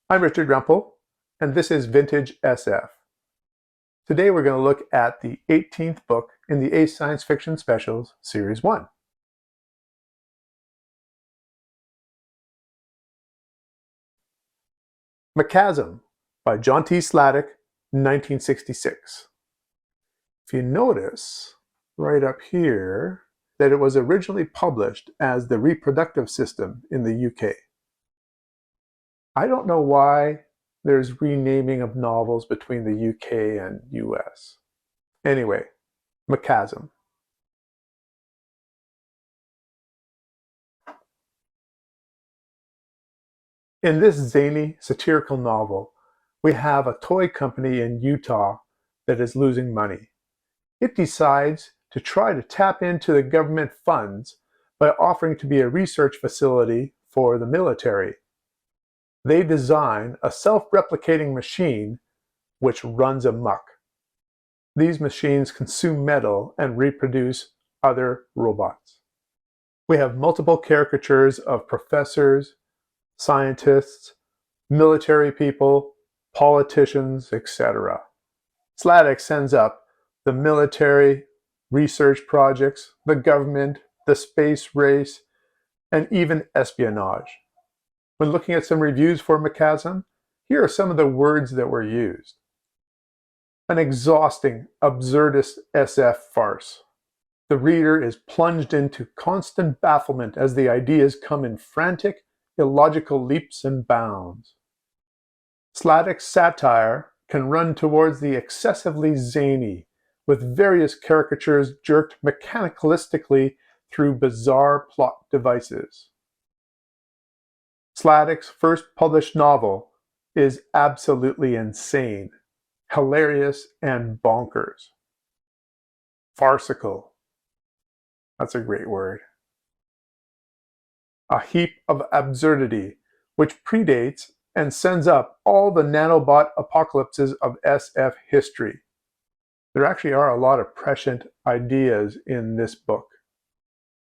I'm Richard Rempel, and this is Vintage SF. Today we're going to look at the 18th book in the Ace Science Fiction Specials Series 1. Mechasm by John T. Sladek, 1966. If you notice right up here that it was originally published as The Reproductive System in the UK. I don't know why there's renaming of novels between the UK and US. Anyway, Mechasm. In this zany, satirical novel, we have a toy company in Utah that is losing money. It decides to try to tap into the government funds by offering to be a research facility for the military. They design a self-replicating machine which runs amok. These machines consume metal and reproduce other robots. We have multiple caricatures of professors, scientists, military people, politicians, etc. Sladek sends up the military, research projects, the government, the space race, and even espionage. When looking at some reviews for Mechasm, here are some of the words that were used. An exhausting, absurdist SF farce. The reader is plunged into constant bafflement as the ideas come in frantic, illogical leaps and bounds. Sladek's satire can run towards the excessively zany, with various caricatures jerked mechanicalistically through bizarre plot devices. Sladek's first published novel is absolutely insane, hilarious, and bonkers. Farcical. That's a great word. A heap of absurdity, which predates and sends up all the nanobot apocalypses of SF history. There actually are a lot of prescient ideas in this book.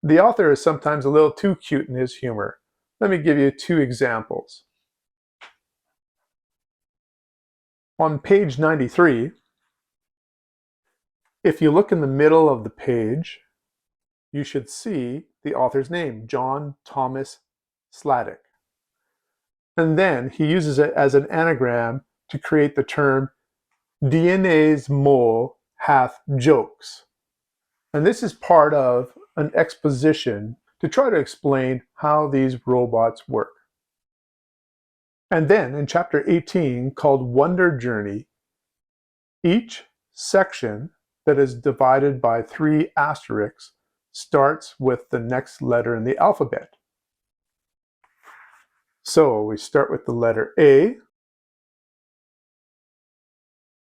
The author is sometimes a little too cute in his humor. Let me give you two examples. On page 93, if you look in the middle of the page, you should see the author's name, John Thomas Sladek. And then he uses it as an anagram to create the term DNA's mole hath jokes. And this is part of an exposition to try to explain how these robots work. And then in chapter 18, called Wonder Journey, each section that is divided by 3 asterisks starts with the next letter in the alphabet. So we start with the letter A,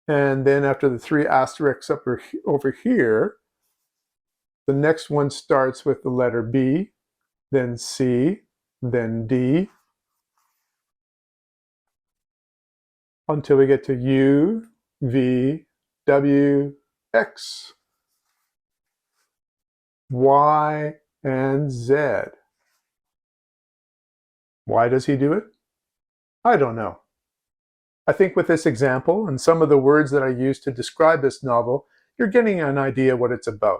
and then after the 3 asterisks over here, the next one starts with the letter B, then C, then D, until we get to U, V, W, X, Y, and Z. Why does he do it? I don't know. I think with this example and some of the words that I use to describe this novel, you're getting an idea what it's about.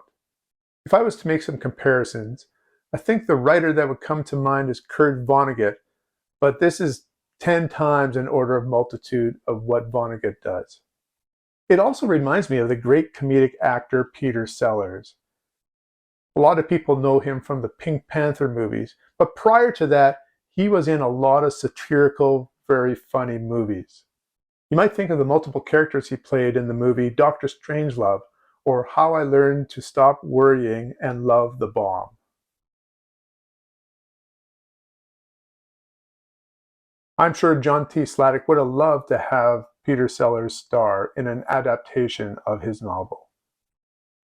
If I was to make some comparisons, I think the writer that would come to mind is Kurt Vonnegut, but this is 10 times an order of multitude of what Vonnegut does. It also reminds me of the great comedic actor Peter Sellers. A lot of people know him from the Pink Panther movies, but prior to that, he was in a lot of satirical, very funny movies. You might think of the multiple characters he played in the movie Dr. Strangelove, or How I Learned to Stop Worrying and Love the Bomb. I'm sure John T. Sladek would have loved to have Peter Sellers star in an adaptation of his novel.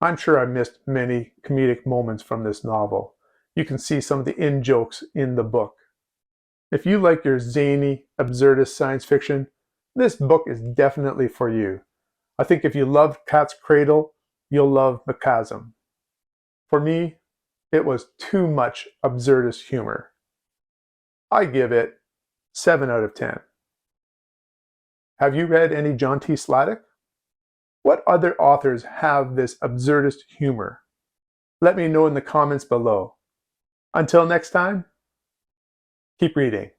I'm sure I missed many comedic moments from this novel. You can see some of the in-jokes in the book. If you like your zany, absurdist science fiction, this book is definitely for you. I think if you loved Cat's Cradle, you'll love Mechasm. For me, it was too much absurdist humor. I give it 7 out of 10. Have you read any John T. Sladek? What other authors have this absurdist humor? Let me know in the comments below. Until next time, keep reading.